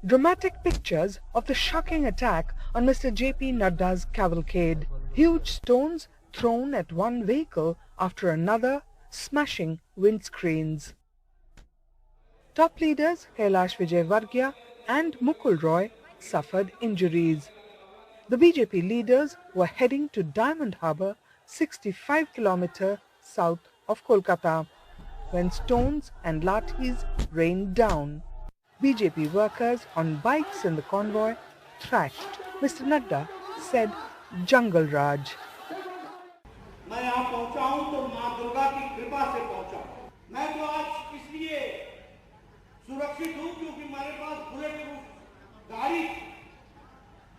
Dramatic pictures of the shocking attack on Mr. JP Nadda's cavalcade. Huge stones thrown at one vehicle after another, smashing windscreens. Top leaders Kailash Vijayvargiya and Mukul Roy suffered injuries. The BJP leaders were heading to Diamond Harbour, 65 km south of Kolkata, when stones and lathis rained down. BJP workers on bikes in the convoy thrashed. Mr. Nadda said Jungle Raj. मैं यहाँ पहुँचा हूँ तो माँ दुर्गा की कृपा से पहुँचा। मैं तो आज इसलिए सुरक्षित हूँ क्योंकि मेरे पास बुलेट प्रूफ गाड़ी थी।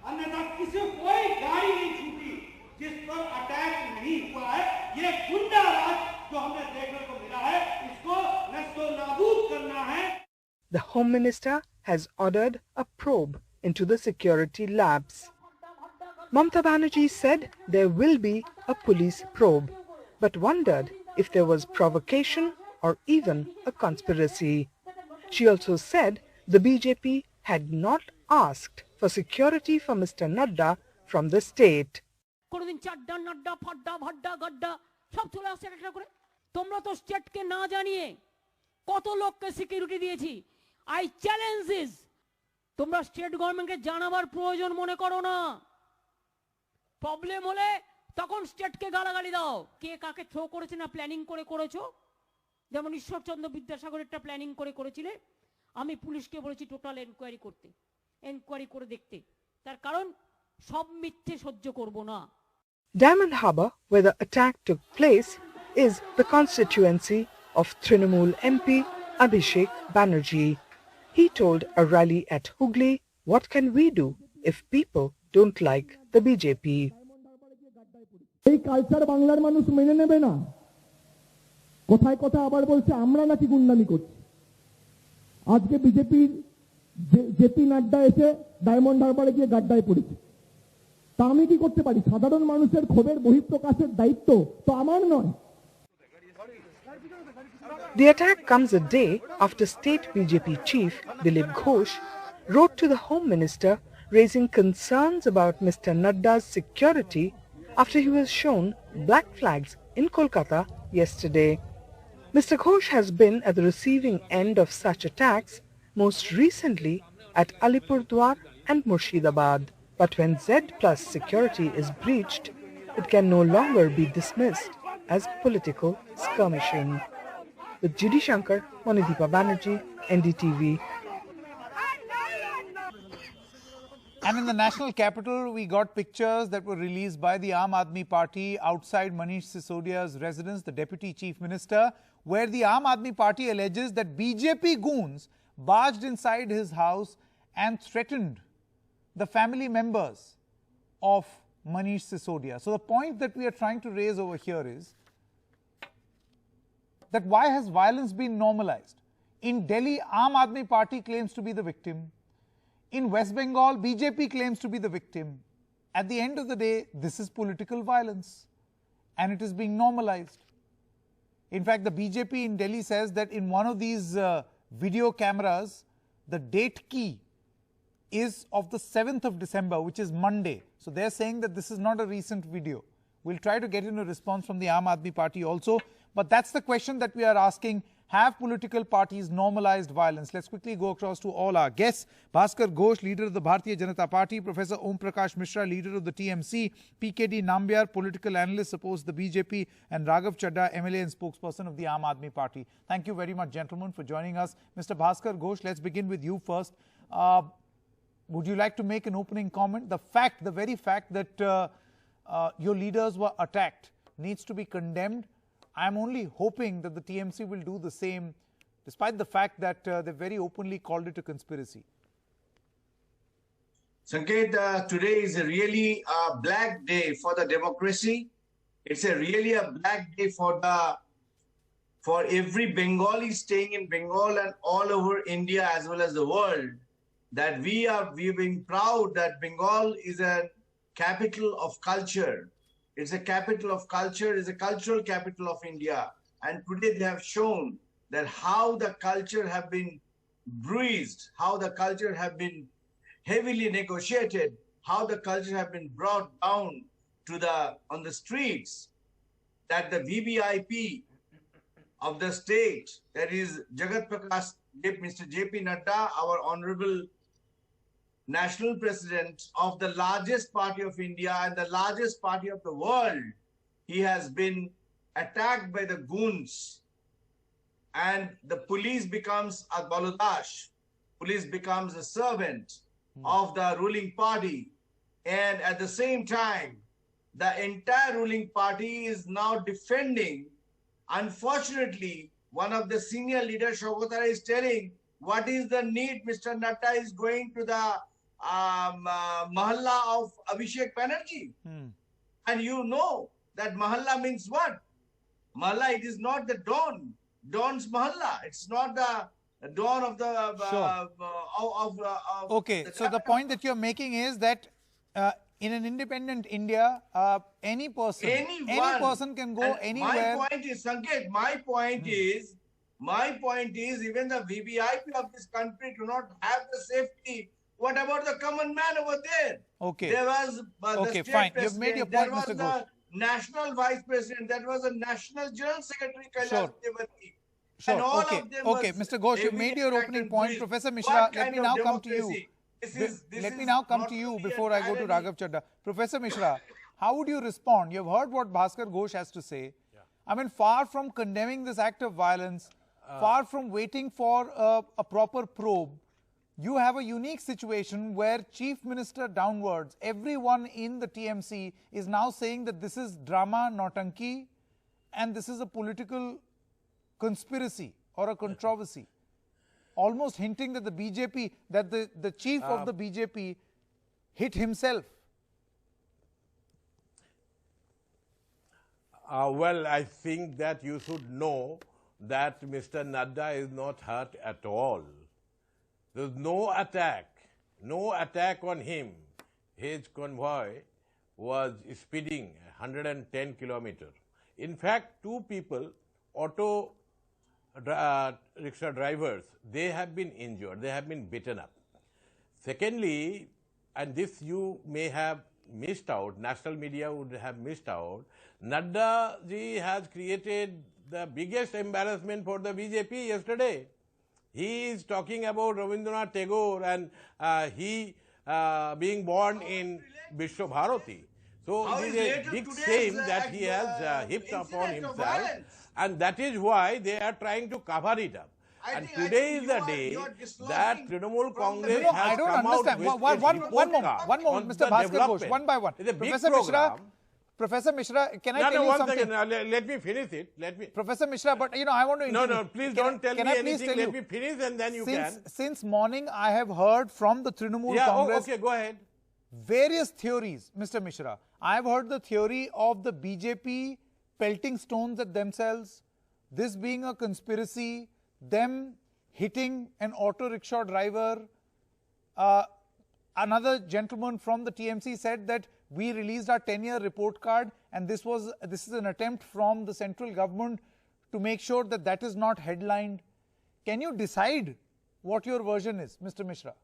अन्यथा किसी कोई गाड़ी नहीं छूटी जिस पर अटैक नहीं हुआ है। ये गुंडा राज जो हमें देखने को मिला है, इसको नस्तो-नाबूद करना है। The Home Minister has ordered a probe into the security labs. Mamata Banerjee said there will be a police probe, but wondered if there was provocation or even a conspiracy. She also said the BJP had not asked for security for Mr. Nadda from the state. I challenge this. তোমরা state গভর্নমেন্টকে জানাবার প্রয়োজন মনে করো না। Problem হলে তখন স্টেটকে গালাগালি দাও। কে কাকে থ্রো করেছে না প্ল্যানিং করে করেছো? যেমন ঈশ্বরচন্দ্র বিদ্যাসাগর একটা প্ল্যানিং করে করেছিলে। আমি পুলিশকে বলেছি টোটাল এনকোয়ারি করতে, এনকোয়ারি করে দেখতে। তার কারণ সব মিথ্যে সহ্য করব না। Diamond Harbour, where the attack took place, is the constituency of Trinamool MP Abhishek Banerjee. He told a rally at Hooghly, what can we do if people don't like the BJP? এই culture বাংলার মানুষ মেনে নেবে না। কোথায় কোথায় আবার বলছে আমরা নাকি গুন্ডামি করছি। আজকে বিজেপির জেপি নাড্ডা এসে ডায়মন্ড হারবারে গিয়ে গাড্ডায় পড়েছে। তা আমি কি করতে পারি? সাধারণ মানুষের ক্ষোভের বহিঃপ্রকাশের দায়িত্ব তো আমার নয়। The attack comes a day after state BJP chief Dilip Ghosh wrote to the Home Minister raising concerns about Mr. Nadda's security after he was shown black flags in Kolkata yesterday. Mr. Ghosh has been at the receiving end of such attacks, most recently at Alipurdwar and Murshidabad. But when Z+ security is breached, it can no longer be dismissed as political skirmishing. With Judy Shankar, Monideepa Banerjee, NDTV. And in the national capital, we got pictures that were released by the Aam Aadmi Party outside Manish Sisodia's residence, the Deputy Chief Minister, where the Aam Aadmi Party alleges that BJP goons barged inside his house and threatened the family members of Manish Sisodia. So the point that we are trying to raise over here is that why has violence been normalized? In Delhi, Aam Aadmi Party claims to be the victim. In West Bengal, BJP claims to be the victim. At the end of the day, this is political violence and it is being normalized. In fact, the BJP in Delhi says that in one of these video cameras, the date key is of the 7th of December, which is Monday. So they're saying that this is not a recent video. We'll try to get in a response from the Aam Aadmi Party also. But that's the question that we are asking. Have political parties normalized violence? Let's quickly go across to all our guests. Bhaskar Ghosh, leader of the Bharatiya Janata Party. Professor Om Prakash Mishra, leader of the TMC. PKD Nambiar, political analyst, opposed the BJP. And Raghav Chadha, MLA and spokesperson of the Aam Aadmi Party. Thank you very much, gentlemen, for joining us. Mr. Bhaskar Ghosh, let's begin with you first. Would you like to make an opening comment? The very fact that your leaders were attacked needs to be condemned. I'm only hoping that the TMC will do the same, despite the fact that they very openly called it a conspiracy. Sanket, today is really a black day for the democracy. It's really a black day for every Bengali staying in Bengal and all over India as well as the world. That we've been proud that Bengal is a capital of culture. It's a capital of culture, it's a cultural capital of India. And today they have shown that how the culture have been bruised, how the culture have been heavily negotiated, how the culture have been brought down to on the streets, that the VVIP of the state, that is Jagat Prakash, Mr. JP Nadda, our honorable national president of the largest party of India and the largest party of the world, he has been attacked by the goons, and the police becomes a balodash, police becomes a servant of the ruling party, and at the same time, the entire ruling party is now defending. Unfortunately, one of the senior leaders, Shogotara, is telling, what is the need? Mr. Nadda is going to the Mahalla of Abhishek Banerjee. And you know that Mahalla means what? Mahalla, it is not the Dawn. Dawn's Mahalla. It's not the dawn of the... Okay, so the point that you're making is that in an independent India, any person can go anywhere. My point is, Sanket, my point is, even the VVIP of this country do not have the safety. What about the common man over there? Okay. There was the state fine. president, You've made your point, there was Mr. the Ghosh. national vice president, there was a national general secretary, Kailash Sure. Devarti. Sure. And all Okay. of them Okay, was Mr. Ghosh, you heavily made your attacked opening and point. bruised. Professor Mishra, What let kind me of now come to you. democracy? Let me now come to you before I go to Raghav Chadda. Professor Mishra, how would you respond? You've heard what Bhaskar Ghosh has to say. I mean, far from condemning this act of violence, far from waiting for a proper probe, you have a unique situation where Chief Minister downwards, everyone in the TMC is now saying that this is drama, nautanki, and this is a political conspiracy or a controversy. Almost hinting that the BJP, that the chief of the BJP hit himself. Well, I think that you should know that Mr. Nadda is not hurt at all. There's no attack on him. His convoy was speeding 110 kilometers. In fact, two people, auto rickshaw drivers, they have been injured, they have been beaten up. Secondly, and this you may have missed out, national media would have missed out, Nadda ji has created the biggest embarrassment for the BJP yesterday. He is talking about Rabindranath Tagore and he being born in Vishwa Bharati. So it is a big shame that he has heaped upon himself, and that is why they are trying to cover it up. And today is the day that Trinamool Congress has come out with One moment, Mr. Bhaskar Ghosh, one by one. Professor Mishra, can I tell you something? Let me finish it. Professor Mishra, but I want to... No, please don't tell me anything. Let me finish and then you can. Since morning, I have heard from the Trinamool Congress... Okay, go ahead. Various theories, Mr. Mishra. I have heard the theory of the BJP pelting stones at themselves, this being a conspiracy, them hitting an auto rickshaw driver. Another gentleman from the TMC said that we released our 10-year report card and this is an attempt from the central government to make sure that that is not headlined. Can you decide what your version is, Mr. Mishra?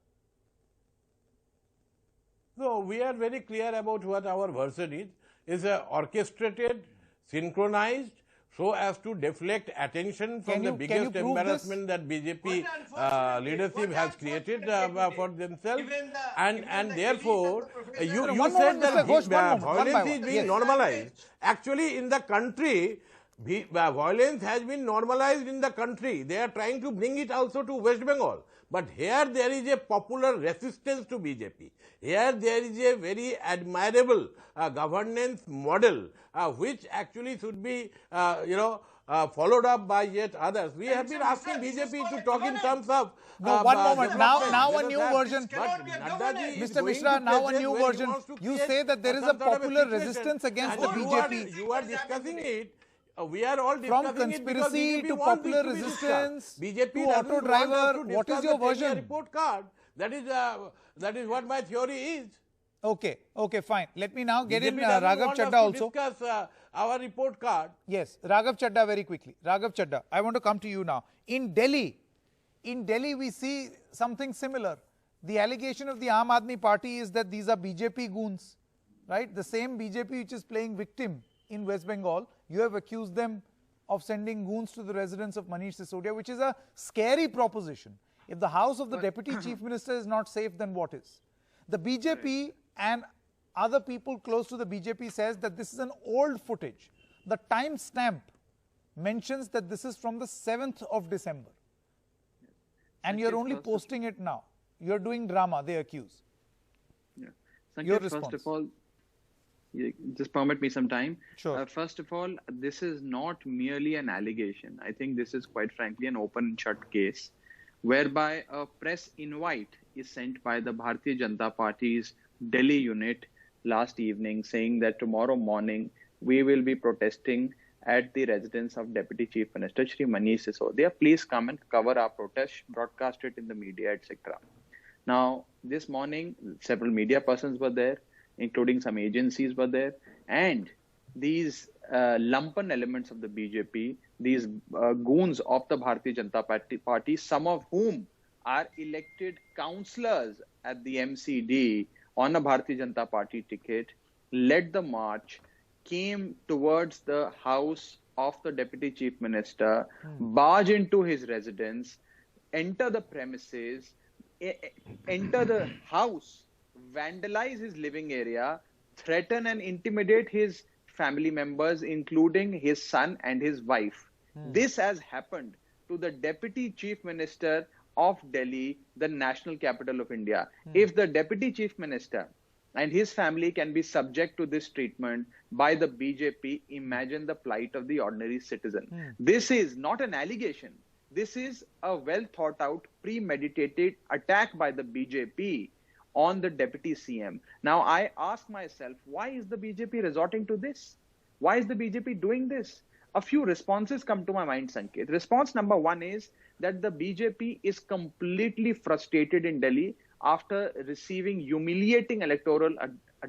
No, we are very clear about what our version is. It's orchestrated, synchronized, so as to deflect attention from the biggest embarrassment that BJP leadership has created for themselves. And therefore, you said that violence is being normalized. Actually, in the country, violence has been normalized in the country. They are trying to bring it also to West Bengal. But here there is a popular resistance to BJP. Here there is a very admirable governance model which actually should be, followed up by yet others. We have been asking BJP to talk in terms of... No, one moment. Now a new version. Mr. Mishra, now a new version. You say that there is a popular resistance against the BJP. You are discussing it. We are all discussing from conspiracy to popular resistance BJP to auto driver. What is your version? Report card. That is what my theory is. Okay, fine. Let me now get in BJP Raghav Chadda also. Discuss our report card. Yes, Raghav Chadda very quickly. Raghav Chadda, I want to come to you now. In Delhi, in Delhi we see something similar. The allegation of the Aam Aadmi Party is that these are BJP goons, right? The same BJP which is playing victim in West Bengal, you have accused them of sending goons to the residence of Manish Sisodia, which is a scary proposition. If the house of the Deputy Chief Minister is not safe, then what is? The BJP and other people close to the BJP says that this is an old footage. The time stamp mentions that this is from the 7th of December. And you're only posting it now. You're doing drama, they accuse. Yeah. Your Sanket, response. first of all, just permit me some time. Sure. First of all, this is not merely an allegation. I think this is quite frankly an open and shut case whereby a press invite is sent by the Bharatiya Janata Party's Delhi unit last evening saying that tomorrow morning we will be protesting at the residence of Deputy Chief Minister Shri Manish Sisodia. Please come and cover our protest, broadcast it in the media, etc. Now, this morning, several media persons were there, including some agencies were there, and these lumpen elements of the BJP, these goons of the Bharatiya Janata Party, some of whom are elected councillors at the MCD on a Bharatiya Janata Party ticket, led the march, came towards the house of the Deputy Chief Minister, barge into his residence, enter the premises, enter the house, vandalize his living area, threaten and intimidate his family members, including his son and his wife. This has happened to the Deputy Chief Minister of Delhi, the national capital of India. If the Deputy Chief Minister and his family can be subject to this treatment by the BJP, imagine the plight of the ordinary citizen. This is not an allegation. This is a well thought out, premeditated attack by the BJP on the Deputy CM. Now, I ask myself, why is the BJP resorting to this? Why is the BJP doing this? A few responses come to my mind, Sanket. Response number one is that the BJP is completely frustrated in Delhi after receiving humiliating electoral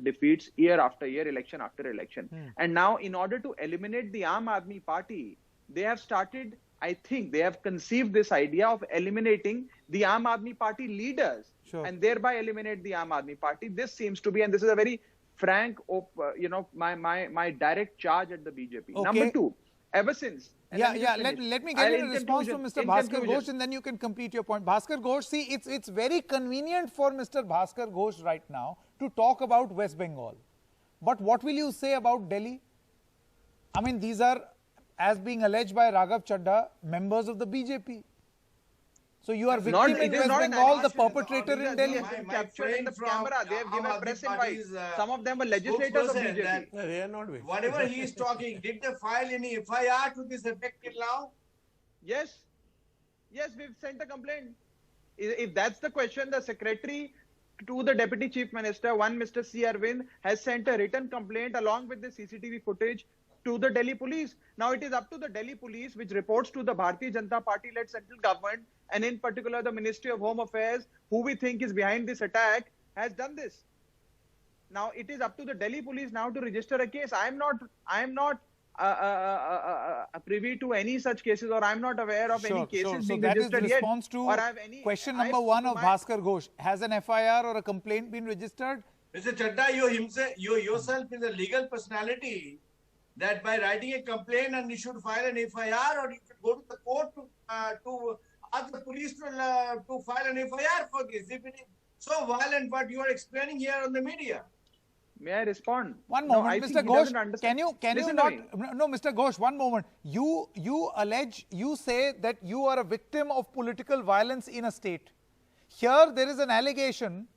defeats year after year, election after election. And now, in order to eliminate the Aam Aadmi Party, they have started, I think, they have conceived this idea of eliminating the Aam Aadmi Party leaders and thereby eliminate the Aam Aadmi Party. This seems to be, and this is a very frank, my direct charge at the BJP. Okay. Number two, ever since. Let me get a response from Mr. Bhaskar Ghosh and then you can complete your point. Bhaskar Ghosh, see, it's very convenient for Mr. Bhaskar Ghosh right now to talk about West Bengal. But what will you say about Delhi? I mean, these are, as being alleged by Raghav Chadha, members of the BJP. So you are victim in West Bengal, the perpetrator in Delhi. Captured in the camera. They have given press invites. Some of them were legislators of BJP. They are not. Whatever he is talking, did they file any FIR to this effect till now? Yes. Yes, we've sent a complaint. If that's the question, the secretary to the Deputy Chief Minister, one Mr. C. Arvind, has sent a written complaint along with the CCTV footage to the Delhi police. Now it is up to the Delhi police, which reports to the Bharatiya Janata Party-led central government, and in particular the Ministry of Home Affairs, who we think is behind this attack, has done this. Now it is up to the Delhi police now to register a case. I am not privy to any such cases, or I am not aware of any cases being registered yet. So that is the response to question number one of Bhaskar Ghosh. Has an FIR or a complaint been registered? Mr. Chadda, you yourself is a legal personality that by writing a complaint and you should file an FIR, or you should go to the court to ask the police to file an FIR for this. If it is so violent, what you are explaining here on the media. May I respond? One moment, Mr. Ghosh, can you not, no, Mr. Ghosh, one moment. You say that you are a victim of political violence in a state. Here there is an allegation.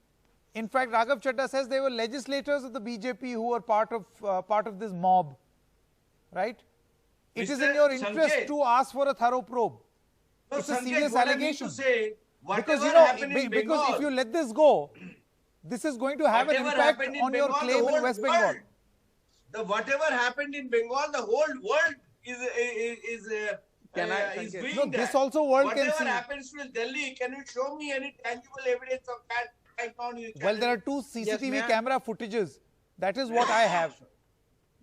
In fact, Raghav Chadha says they were legislators of the BJP who were part of this mob. Right? It is in your interest to ask for a thorough probe. No, it's a Sanket, serious what allegation. I need to say, because Bengal, if you let this go, this is going to have an impact on your claim in West Bengal. Whatever happened in Bengal, the whole world is doing no, that. This also world whatever can see. Whatever happens to Delhi, can you show me any tangible evidence of that right now? Well, there are two CCTV camera footages. That is what I have.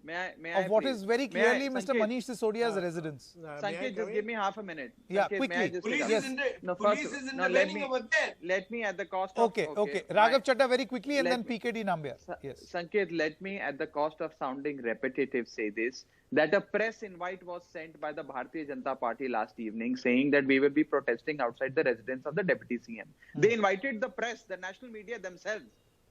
of what is very clearly Mr. Manish Sisodia's residence. Sanket, just give me half a minute. Yeah, Sanket, quickly. Police Yes. is in the, No, police first, is in no, the let wedding me, over there. let me at the cost of... Okay. Raghav Chadda very quickly and then PKD Nambiar. Yes. Sanket, let me at the cost of sounding repetitive say this, that a press invite was sent by the Bharatiya Janata Party last evening saying that we will be protesting outside the residence of the Deputy CM. They invited the press, the national media themselves.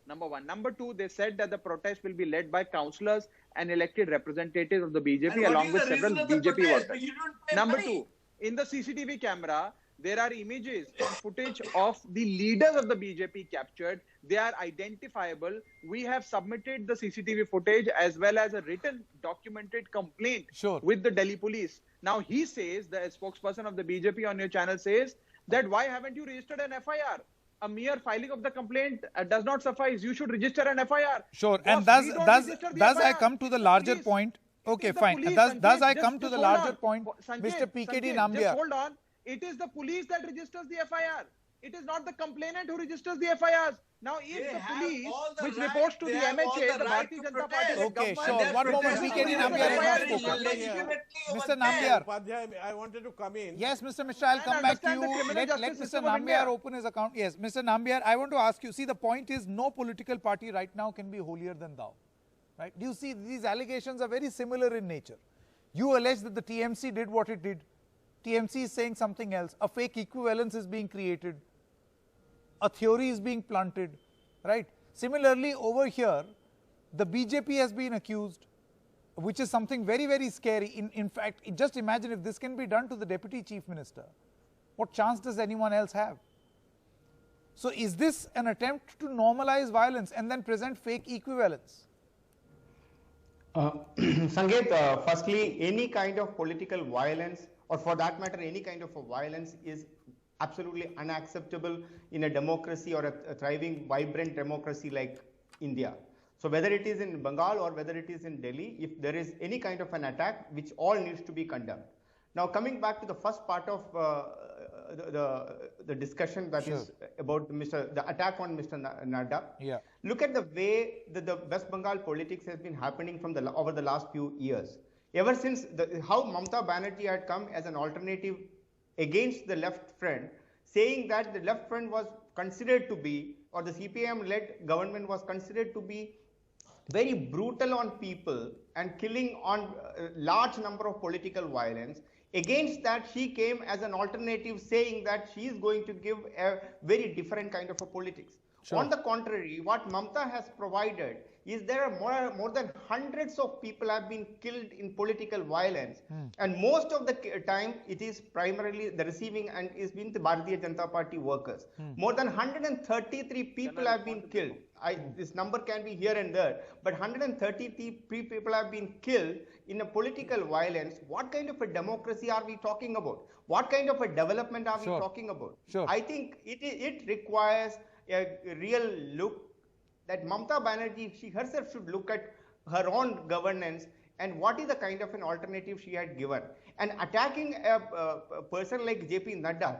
Number one. Number two, they said that the protest will be led by councillors and elected representatives of the BJP along with several BJP workers. Number two, in the CCTV camera, there are images and footage of the leaders of the BJP captured. They are identifiable. We have submitted the CCTV footage as well as a written documented complaint with the Delhi police. Now he says, the spokesperson of the BJP on your channel says that why haven't you registered an FIR? A mere filing of the complaint does not suffice. You should register an FIR. Sure, and thus I come to the larger point. Okay, fine. Thus I come to the larger point, Mr. PKD Nambiar. Just hold on. It is the police that registers the FIR. It is not the complainant who registers the FIRs. Now, if the police, which reports to the MHA, the Bharatiya Janata Party, okay, sure. One moment, PKD Nambiar has not spoken. Mr. Nambiar, I wanted to come in. Yes, Mr. Mishra, I'll come back to you. Let Mr. Nambiar open his account. Yes, Mr. Nambiar, I want to ask you, see, the point is no political party right now can be holier than thou. Right? Do you see, these allegations are very similar in nature. You allege that the TMC did what it did. TMC is saying something else. A fake equivalence is being created. A theory is being planted, right? Similarly, over here, the BJP has been accused, which is something very, very scary. In fact, just imagine if this can be done to the Deputy Chief Minister. What chance does anyone else have? So is this an attempt to normalize violence and then present fake equivalence? Sanket, firstly, any kind of political violence, or for that matter, any kind of a violence is absolutely unacceptable in a democracy or a thriving, vibrant democracy like India. So whether it is in Bengal or whether it is in Delhi, if there is any kind of an attack, which all needs to be condemned. Now coming back to the first part of the discussion that is about the attack on Mr. Nadda. Yeah. Look at the way that the West Bengal politics has been happening from over the last few years. Ever since how Mamata Banerjee had come as an alternative against the left front, saying that the left front was considered to be, or the CPIM-led government was considered to be very brutal on people and killing on large number of political violence. Against that, she came as an alternative saying that she is going to give a very different kind of a politics. Sure. On the contrary, what Mamata has provided is there are more than hundreds of people have been killed in political violence. And most of the time, it is primarily the receiving and is been the Bharatiya Janata Party workers. More than 133 people have been killed. This number can be here and there, but 133 people have been killed in a political violence. What kind of a democracy are we talking about? What kind of a development are we talking about? I think it requires a real look that Mamata Banerjee, she herself should look at her own governance and what is the kind of an alternative she had given. And attacking a person like JP Nadda,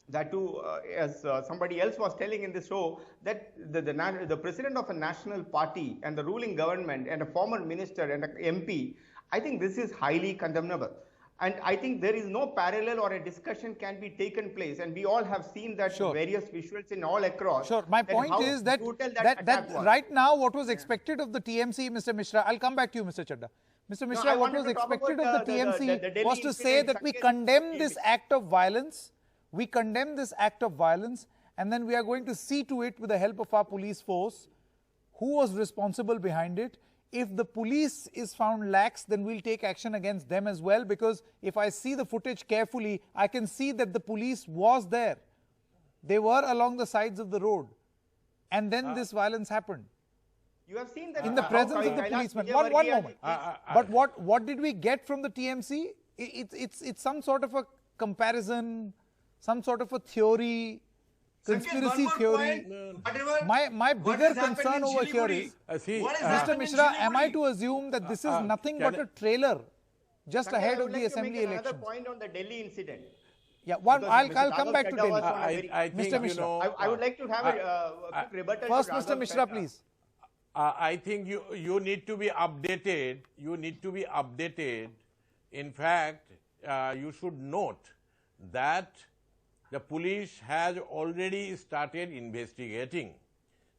that too, as somebody else was telling in the show, that the president of a national party and the ruling government and a former minister and an MP, I think this is highly condemnable. And I think there is no parallel or a discussion can be taken place. And we all have seen that various visuals in all across. My point is that right now what was expected of the TMC, Mr. Mishra, I'll come back to you, Mr. Chadda. Mr. Mishra, what was expected of the TMC was to say that we condemn this act of violence. We condemn this act of violence and then we are going to see to it with the help of our police force who was responsible behind it. If the police is found lax, then we'll take action against them as well, because if I see the footage carefully, I can see that the police was there. They were along the sides of the road. And then this violence happened. You have seen that in the presence of the policeman. One moment. But what did we get from the TMC? It's some sort of a comparison, some sort of a theory, conspiracy theory. My bigger concern over here is, Mr. Mishra, am I to assume that this is nothing but a trailer just ahead of the assembly elections? Another point on the Delhi incident. Yeah, I'll come back to Delhi. Mr. Mishra. I would like to have a quick rebuttal. First, Mr. Mishra, please. I think you need to be updated. You need to be updated. In fact, you should note that the police has already started investigating.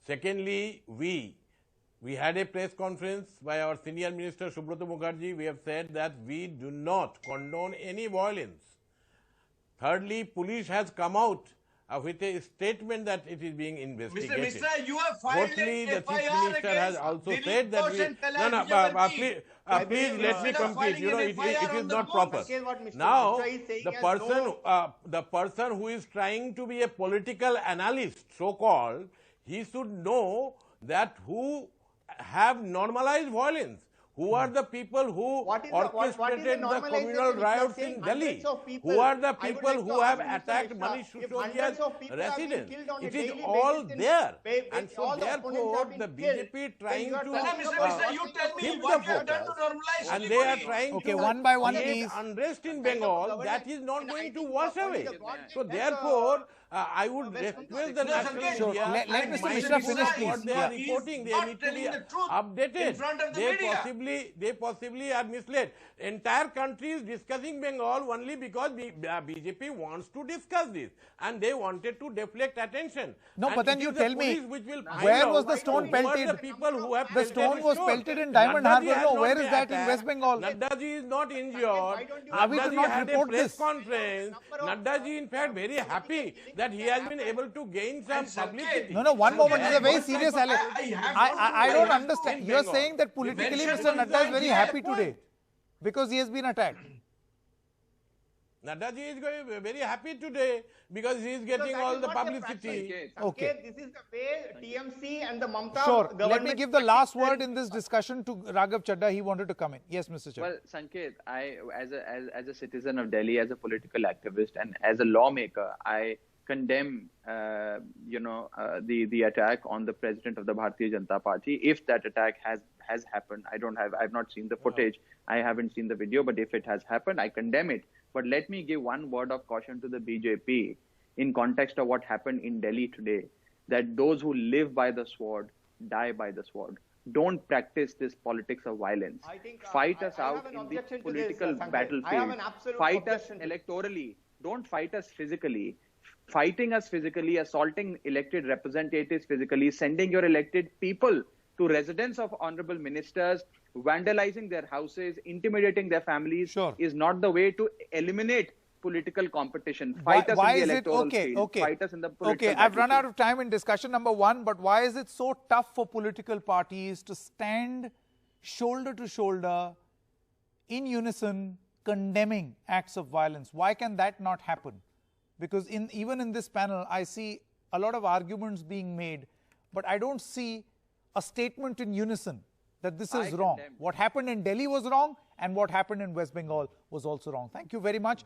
Secondly, we had a press conference by our senior minister Subrata Mukherjee. We have said that we do not condone any violence. Thirdly, police has come out with a statement that it is being investigated. Mr. Mishra, you have filed Fourthly, the an Chief FIR Minister has against also Dilip said that Ghosh we... and No, Kailash please Vijayavanti. let me complete. You know, it is not proper. Now, the person who is trying to be a political analyst, so-called, he should know that who have normalized violence. Who are the people who orchestrated the communal riots in Delhi? Who are the people who have attacked Manish Sisodia's residence? It is all there. And so therefore, the BJP trying to keep the focus. And they are trying to one by one, create please. unrest in Bengal that is not going to wash away. So therefore, I would request the national media. Let Mr. Mishra finish, please. What they are reporting, they need to be updated. They possibly are misled. Entire country is discussing Bengal only because BJP wants to discuss this, and they wanted to deflect attention. No, and but then you tell me, where was the stone pelted? The people who have the stone was pelted in Diamond Harbour. No, where is that in West Bengal? Naddaji is not injured. Naddaji had report a press this? conference. Naddaji, in fact, very happy that he has been able to gain some publicity. No, one moment. This is a very serious I don't understand. You are saying that politically Mr. Nadda is very happy today because he has been attacked. Naddaji is very happy today because he is getting all the publicity. Okay. This is the way TMC and the Mamata Sure. Let me give the last word in this discussion to Raghav Chadda. He wanted to come in. Yes, Mr. Chadda. Well, Sanket, as a citizen of Delhi, as a political activist, and as a lawmaker, I condemn, the attack on the president of the Bharatiya Janata Party. If that attack has happened, I've not seen the footage. I haven't seen the video, but if it has happened, I condemn it. But let me give one word of caution to the BJP in context of what happened in Delhi today, that those who live by the sword die by the sword. Don't practice this politics of violence. Fight us out in the political battlefield. Fight us electorally. Don't fight us physically. Fighting us physically, assaulting elected representatives physically, sending your elected people to residence of honorable ministers, vandalizing their houses, intimidating their families is not the way to eliminate political competition. Fight us in the electoral field. Fight us in the political Okay, I've run out of time in discussion number one, but why is it so tough for political parties to stand shoulder to shoulder in unison condemning acts of violence? Why can that not happen? Because even in this panel, I see a lot of arguments being made, but I don't see a statement in unison that this is wrong. What happened in Delhi was wrong, and what happened in West Bengal was also wrong. Thank you very much.